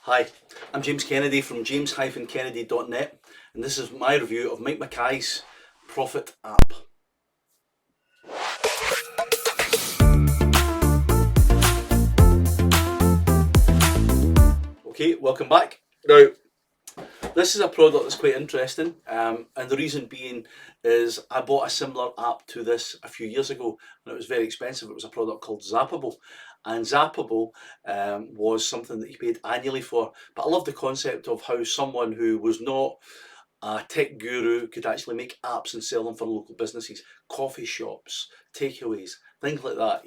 Hi, I'm James Kennedy from james-kennedy.net, and this is my review of Mike Mackay's Profitapp. Okay, welcome back. Now, this is a product that's quite interesting, and the reason being is I bought a similar app to this a few years ago, and it was very expensive. It was a product called Zappable, and Zappable was something that you paid annually for. But I love the concept of how someone who was not a tech guru could actually make apps and sell them for local businesses, coffee shops, takeaways, things like that,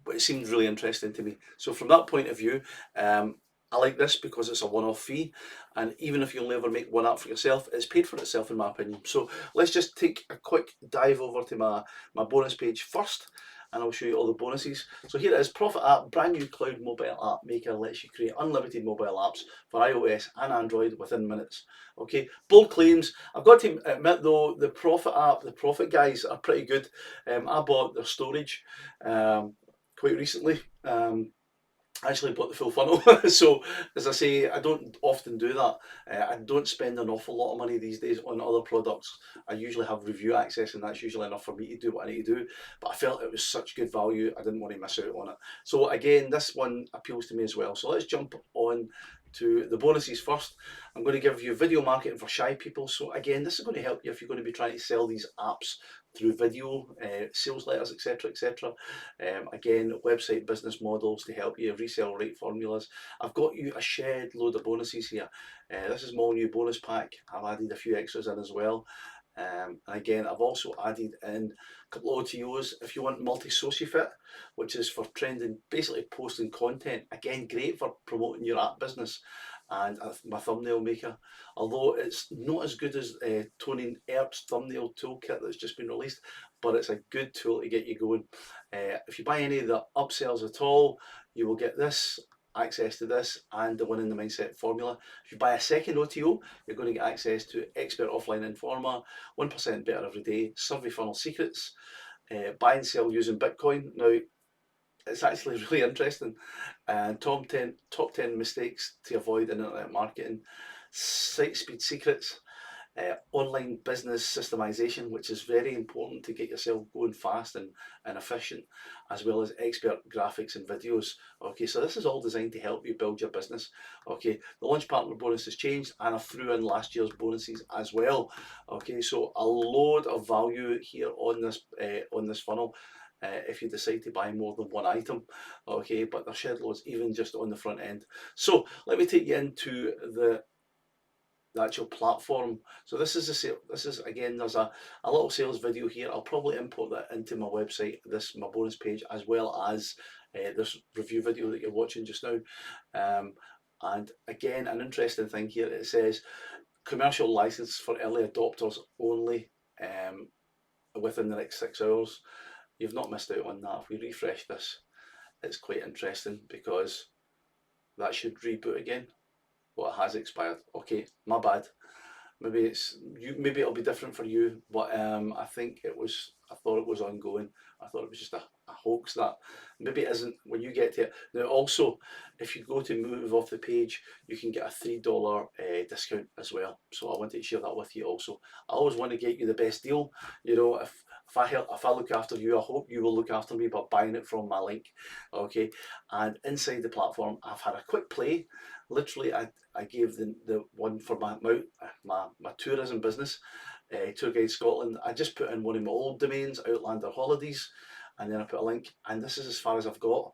but it seemed really interesting to me. So from that point of view, I like this because it's a one-off fee, and even if you'll never make one app for yourself, it's paid for itself in my opinion. So let's just take a quick dive over to my bonus page first, and I'll show you all the bonuses. So here it is, Profitapp, brand new cloud mobile app maker, lets you create unlimited mobile apps for iOS and Android within minutes. Okay, bold claims. I've got to admit though, the Profitapp, the Profit guys are pretty good. I bought their storage quite recently. I actually bought the full funnel. So as I say, I don't often do that. I don't spend an awful lot of money these days on other products. I usually have review access, and that's usually enough for me to do what I need to do. But I felt it was such good value, I didn't want to miss out on it. So again, this one appeals to me as well. So let's jump on to the bonuses first. I'm going to give you video marketing for shy people. So again, this is going to help you if you're going to be trying to sell these apps through video, sales letters, etc., etc. Again, website business models to help you, resell rate formulas. I've got you a shed load of bonuses here. This is my new bonus pack. I've added a few extras in as well. And again, I've also added in a couple of OTOs if you want multi-soci fit, which is for trending, basically posting content. Again, great for promoting your app business. And my thumbnail maker, although it's not as good as Tony Earp's thumbnail toolkit that's just been released, but it's a good tool to get you going. If you buy any of the upsells at all, you will get this, access to this, and the Winning the Mindset formula. If you buy a second OTO, you're going to get access to Expert Offline Informer, 1% Better Every Day, Survey Funnel Secrets, buy and sell using Bitcoin. Now, it's actually really interesting. Top 10 mistakes to avoid in internet marketing, site speed secrets, online business systemization, which is very important to get yourself going fast and efficient, as well as expert graphics and videos. Okay, so this is all designed to help you build your business. Okay, the launch partner bonus has changed, and I threw in last year's bonuses as well. Okay, so a load of value here on this funnel. If you decide to buy more than one item, okay, but there's shed loads even just on the front end. So let me take you into the actual platform. So this is a sale. This is, again, there's a little sales video here. I'll probably import that into my website, my bonus page, as well as this review video that you're watching just now. And again, an interesting thing here, it says commercial license for early adopters only within the next 6 hours. You've not missed out on that. If we refresh this, it's quite interesting because that should reboot again. Well, it has expired. Okay, my bad. Maybe it'll be different for you, but I thought it was ongoing. I thought it was just a hoax. That maybe it isn't when you get to it. Now also, if you go to move off the page, you can get a $3 discount as well. So I wanted to share that with you also. I always want to get you the best deal. If I look after you, I hope you will look after me by buying it from my link. Okay, and inside the platform, I've had a quick play. Literally, I gave the one for my tourism business, Tour Guide Scotland. I just put in one of my old domains, Outlander Holidays, and then I put a link, and this is as far as I've got.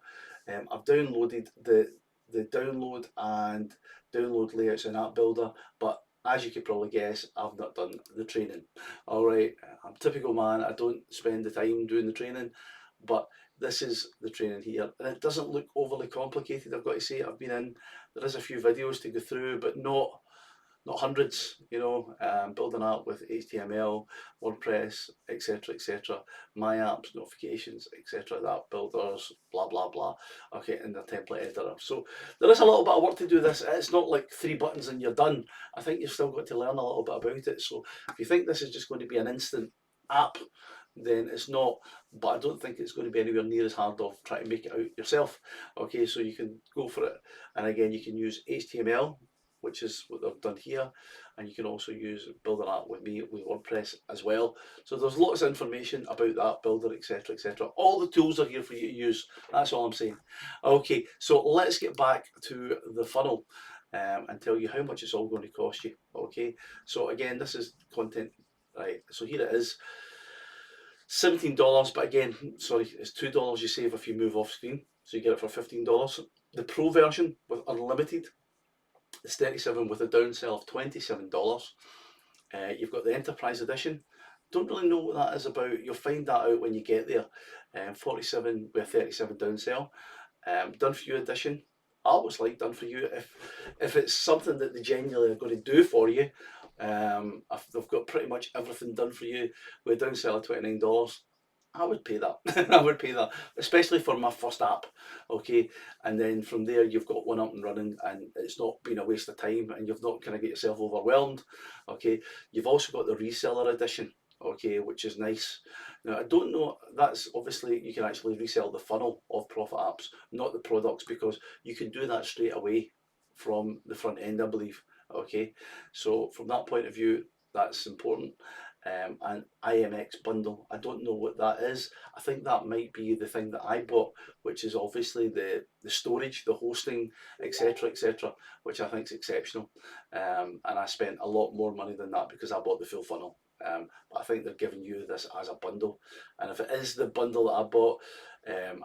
I've downloaded the download and download layouts in App Builder, but as you could probably guess, I've not done the training. All right, I'm a typical man. I don't spend the time doing the training, but this is the training here, and it doesn't look overly complicated. I've got to say, there is a few videos to go through, but not hundreds. Building out with HTML, WordPress, etc., etc. My apps, notifications, etc. That builders, blah blah blah. Okay, in the template editor. So there is a little bit of work to do this. It's not like 3 buttons and you're done. I think you've still got to learn a little bit about it. So if you think this is just going to be an instant app, then it's not. But I don't think it's going to be anywhere near as hard of trying to make it out yourself. Okay, so you can go for it. And again, you can use HTML, which is what they've done here. And you can also use Builder App with me with WordPress as well. So there's lots of information about that builder, etc., etc. All the tools are here for you to use. That's all I'm saying. Okay, so let's get back to the funnel and tell you how much it's all going to cost you. Okay, so again, this is content, right? So here it is. $17, but again, sorry, it's $2 you save if you move off screen. So you get it for $15. The Pro version with unlimited is $37 with a downsell of $27. You've got the Enterprise Edition. Don't really know what that is about. You'll find that out when you get there. 47 with a 37 downsell. Done for you edition. I always like done for you if it's something that they genuinely are going to do for you. If they've got pretty much everything done for you with a downsell of $29. I would pay that. I would pay that, especially for my first app. Okay, and then from there you've got one up and running, and it's not been a waste of time, and you've not kind of get yourself overwhelmed. Okay, you've also got the reseller edition. Okay, which is nice. Now I don't know. That's obviously you can actually resell the funnel of Profitapps, not the products, because you can do that straight away from the front end, I believe. Okay, so from that point of view, that's important. And IMX bundle, I don't know what that is. I think that might be the thing that I bought, which is obviously the storage, the hosting, etc., etc., which I think is exceptional. And I spent a lot more money than that because I bought the full funnel. But I think they're giving you this as a bundle, and if it is the bundle that I bought,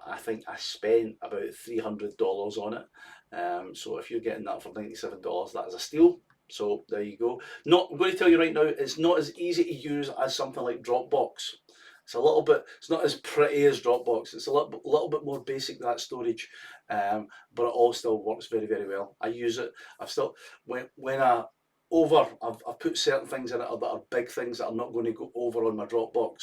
I think I spent about $300 on it. So if you're getting that for $97, that is a steal. So there you go. Not, I'm going to tell you right now, it's not as easy to use as something like Dropbox. It's a little bit, it's not as pretty as Dropbox. It's a little bit more basic, that storage, but it all still works very, very well. I use it. I've still, when I've put certain things in it that are big things that I'm not going to go over on my Dropbox.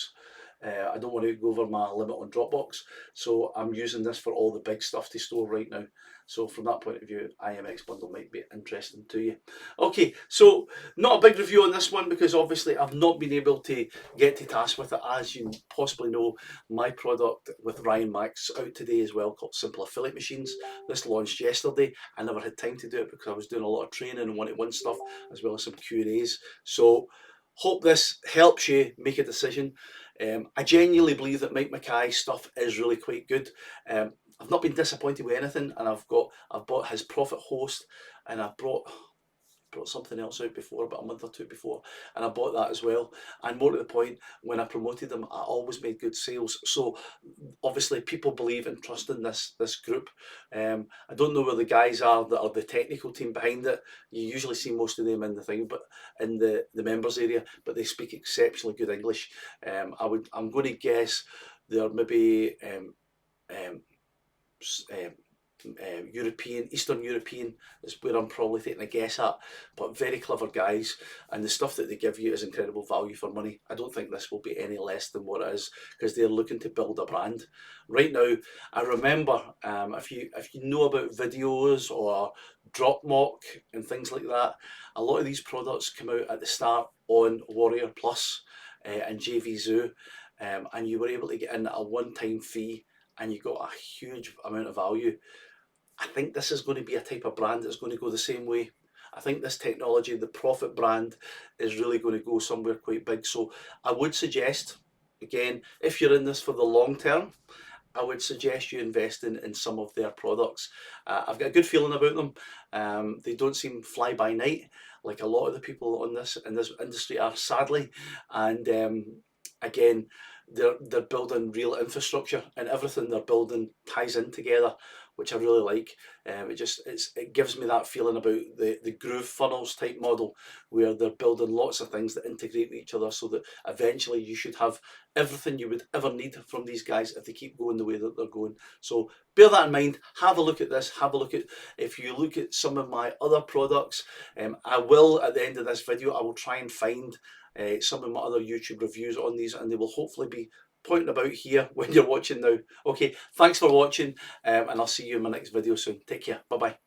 I don't want to go over my limit on Dropbox, so I'm using this for all the big stuff to store right now. So from that point of view, IMX bundle might be interesting to you. Okay, so not a big review on this one because obviously I've not been able to get to task with it. As you possibly know, my product with Ryan Mack's out today as well, called Simple Affiliate Machines. This launched yesterday. I never had time to do it because I was doing a lot of training and one-to-one stuff as well as some Q&As. So hope this helps you make a decision. I genuinely believe that Mike Mackay's stuff is really quite good. I've not been disappointed with anything, and I've bought his Profit Host, and I've brought something else out before, about a month or two before, and I bought that as well. And more to the point, when I promoted them, I always made good sales. So obviously people believe and trust in this group. I don't know where the guys are that are the technical team behind it. You usually see most of them in the thing, but in the members area, but they speak exceptionally good English. I'm going to guess they're maybe European, Eastern European is where I'm probably taking a guess at, but very clever guys, and the stuff that they give you is incredible value for money. I don't think this will be any less than what it is because they're looking to build a brand. Right now, I remember if you know about videos or drop mock and things like that, a lot of these products come out at the start on Warrior Plus and JV Zoo, and you were able to get in at a one-time fee and you got a huge amount of value. I think this is going to be a type of brand that's going to go the same way. I think this technology, the Profit brand, is really going to go somewhere quite big. So I would suggest, again, if you're in this for the long term, I would suggest you invest in some of their products. I've got a good feeling about them. They don't seem fly by night like a lot of the people in this industry are, sadly. And again, they're building real infrastructure, and everything they're building ties in together, which I really like. It gives me that feeling about the Groove Funnels type model, where they're building lots of things that integrate with each other, so that eventually you should have everything you would ever need from these guys if they keep going the way that they're going. So bear that in mind. Have a look at this. Have a look at, if you look at some of my other products, I will, at the end of this video, I will try and find some of my other YouTube reviews on these, and they will hopefully be pointing about here when you're watching now. Okay, thanks for watching, and I'll see you in my next video soon. Take care. Bye bye.